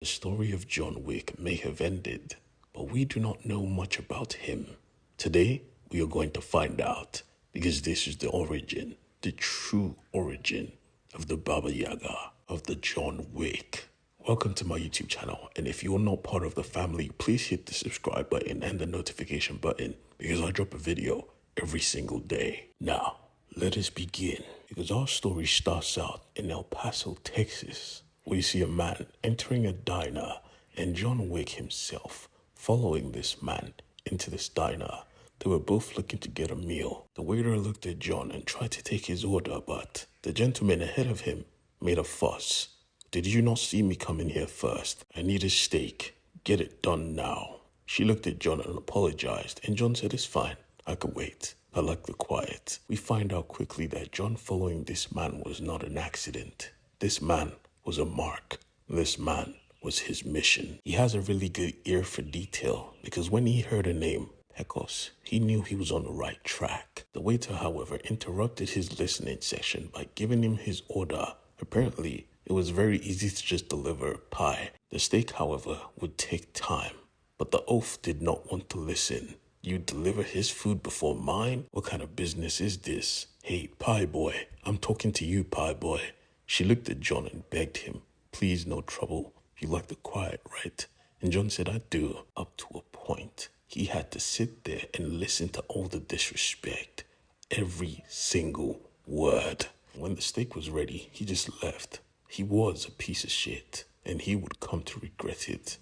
The story of John Wick may have ended, but we do not know much about him. Today, we are going to find out because this is the origin, the true origin of the Baba Yaga, of the John Wick. Welcome to my YouTube channel, and if you're not part of the family, please hit the subscribe button and the notification button because I drop a video every single day. Now, let us begin because our story starts out in El Paso, Texas. We see a man entering a diner and John Wick himself following this man into this diner. They were both looking to get a meal. The waiter looked at John and tried to take his order, but the gentleman ahead of him made a fuss. "Did you not see me come in here first? I need a steak. Get it done now." She looked at John and apologized, and John said, "It's fine. I could wait. I like the quiet." We find out quickly that John following this man was not an accident. This man was a mark. This man was his mission. He has a really good ear for detail because when he heard a name, Pecos, he knew he was on the right track. The waiter, however, interrupted his listening session by giving him his order. Apparently, it was very easy to just deliver pie. The steak, however, would take time. But the oaf did not want to listen. "You deliver his food before mine? What kind of business is this? Hey, pie boy, I'm talking to you, pie boy." She looked at John and begged him, "Please, no trouble. You like the quiet, right?" And John said, "I do, up to a point." He had to sit there and listen to all the disrespect. Every single word. When the steak was ready, he just left. He was a piece of shit, and he would come to regret it.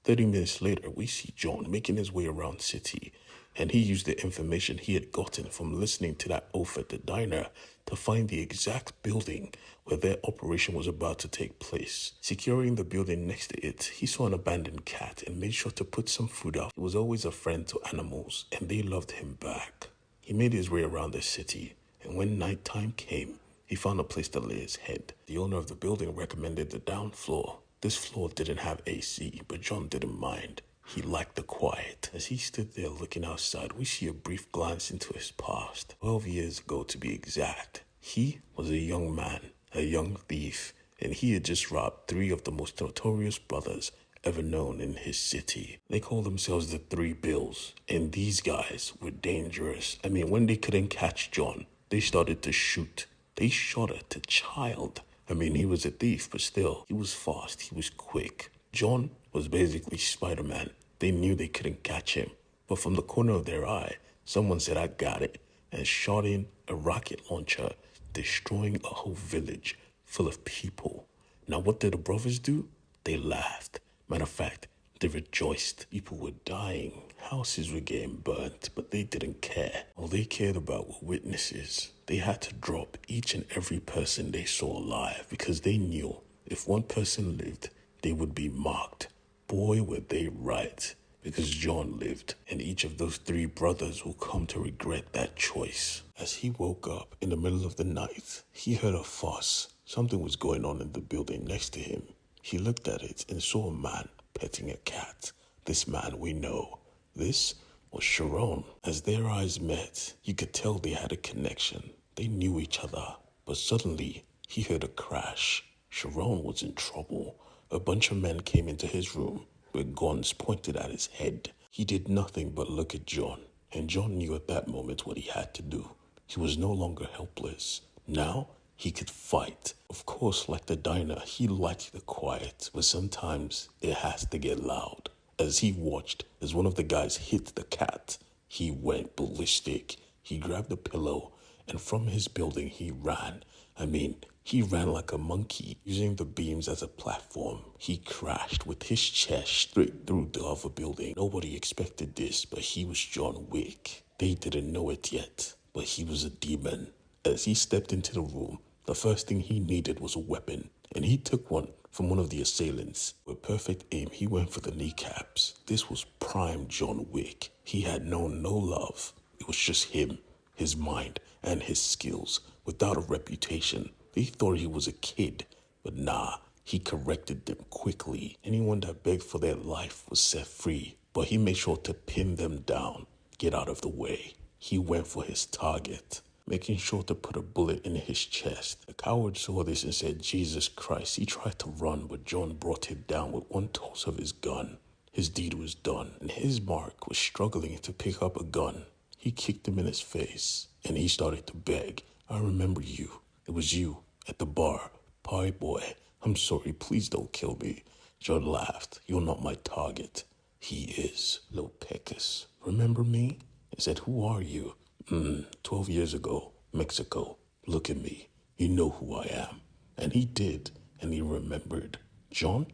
30 minutes later, we see John making his way around city, and he used the information he had gotten from listening to that oaf at the diner to find the exact building where their operation was about to take place. Securing the building next to it, he saw an abandoned cat and made sure to put some food out. He was always a friend to animals, and they loved him back. He made his way around the city, and when nighttime came, he found a place to lay his head. The owner of the building recommended the down floor. This floor didn't have AC, but John didn't mind. He liked the quiet. As he stood there looking outside, we see a brief glance into his past. 12 years ago to be exact. He was a young man, a young thief, and he had just robbed 3 of the most notorious brothers ever known in his city. They called themselves the 3 Bills, and these guys were dangerous. I mean, when they couldn't catch John, they started to shoot. They shot at a child. I mean, he was a thief, but still, he was fast, he was quick. John was basically Spider-Man. They knew they couldn't catch him, but from the corner of their eye, someone said, "I got it," and shot in a rocket launcher, destroying a whole village full of people. Now, what did the brothers do? They laughed. Matter of fact, they rejoiced. People were dying. Houses were getting burnt, but they didn't care. All they cared about were witnesses. They had to drop each and every person they saw alive because they knew if one person lived, they would be marked. Boy, were they right, because John lived, and each of those 3 brothers will come to regret that choice. As he woke up in the middle of the night, he heard a fuss. Something was going on in the building next to him. He looked at it and saw a man petting a cat. This man we know. This was Sharon. As their eyes met, you could tell they had a connection. They knew each other. But suddenly, he heard a crash. Sharon was in trouble. A bunch of men came into his room with guns pointed at his head. He did nothing but look at John. And John knew at that moment what he had to do. He was no longer helpless. Now, he could fight. Of course, like the diner, he liked the quiet, but sometimes it has to get loud. As he watched as one of the guys hit the cat, he went ballistic. He grabbed a pillow, and from his building, he ran. He ran like a monkey, using the beams as a platform. He crashed with his chest straight through the other building. Nobody expected this, but he was John Wick. They didn't know it yet, but he was a demon. As he stepped into the room, the first thing he needed was a weapon, and he took one from one of the assailants. With perfect aim, he went for the kneecaps. This was prime John Wick. He had known no love. It was just him, his mind, and his skills, without a reputation. They thought he was a kid, but nah, he corrected them quickly. Anyone that begged for their life was set free, but he made sure to pin them down, get out of the way. He went for his target. making sure to put a bullet in his chest. The coward saw this and said, Jesus Christ. He tried to run, but John brought him down with one toss of his gun. His deed was done, and his mark was struggling to pick up a gun. He kicked him in his face, and he started to beg. I remember you. It was you, at the bar. Pie boy, I'm sorry, please don't kill me. John laughed. You're not my target. He is, little Pecos. Remember me? He said, who are you? 12 years ago, Mexico. Look at me. You know who I am. And he did, and he remembered. John?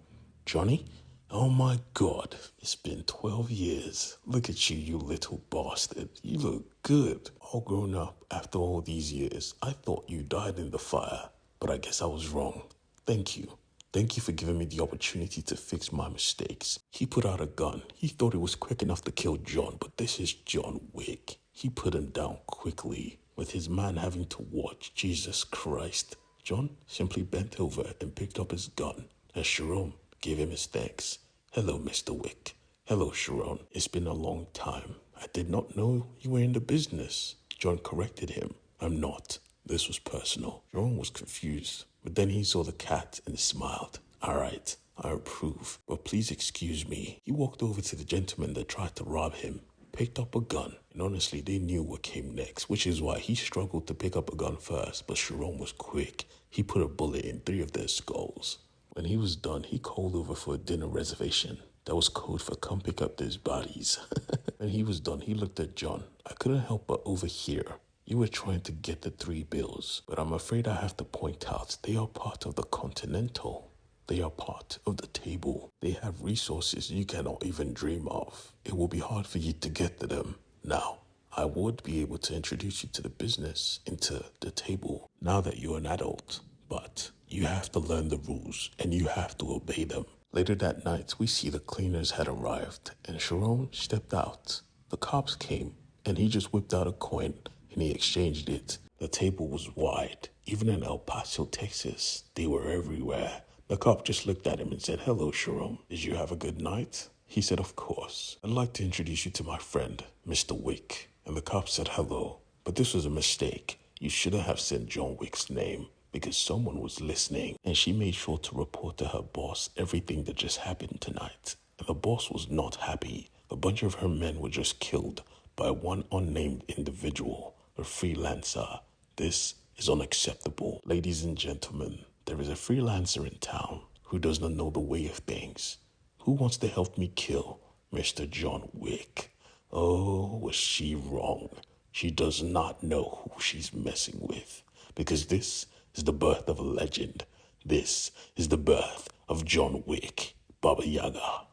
Johnny? Oh my God, it's been 12 years. Look at you, you little bastard. You look good. All grown up after all these years. I thought you died in the fire, but I guess I was wrong. Thank you. Thank you for giving me the opportunity to fix my mistakes. He put out a gun. He thought it was quick enough to kill John, but this is John Wick. He put him down quickly, with his man having to watch. Jesus Christ. John simply bent over and picked up his gun, as Sharon gave him his thanks. Hello, Mr. Wick. Hello, Sharon. It's been a long time. I did not know you were in the business. John corrected him. I'm not. This was personal. Sharon was confused, but then he saw the cat and smiled. All right, I approve, but please excuse me. He walked over to the gentleman that tried to rob him, picked up a gun, and honestly, they knew what came next, which is why he struggled to pick up a gun first, but Sharon was quick. He put a bullet in 3 of their skulls. When he was done, he called over for a dinner reservation. That was code for come pick up these bodies. When he was done, he looked at John. I couldn't help but overhear. You were trying to get the 3 bills, but I'm afraid I have to point out they are part of the Continental. They are part of the table. They have resources you cannot even dream of. It will be hard for you to get to them. Now, I would be able to introduce you to the business, into the table, now that you're an adult. But you have to learn the rules, and you have to obey them. Later that night, we see the cleaners had arrived, and Sharon stepped out. The cops came, and he just whipped out a coin, and he exchanged it. The table was wide. Even in El Paso, Texas, they were everywhere. The cop just looked at him and said, hello, Sharon. Did you have a good night? He said, of course. I'd like to introduce you to my friend, Mr. Wick. And the cop said, hello. But this was a mistake. You shouldn't have said John Wick's name, because someone was listening, and she made sure to report to her boss everything that just happened tonight. And the boss was not happy. A bunch of her men were just killed by one unnamed individual, a freelancer. This is unacceptable. Ladies and gentlemen, there is a freelancer in town who does not know the way of things. Who wants to help me kill Mr. John Wick? Oh, was she wrong? She does not know who she's messing with, because this is the birth of a legend. This is the birth of John Wick, Baba Yaga.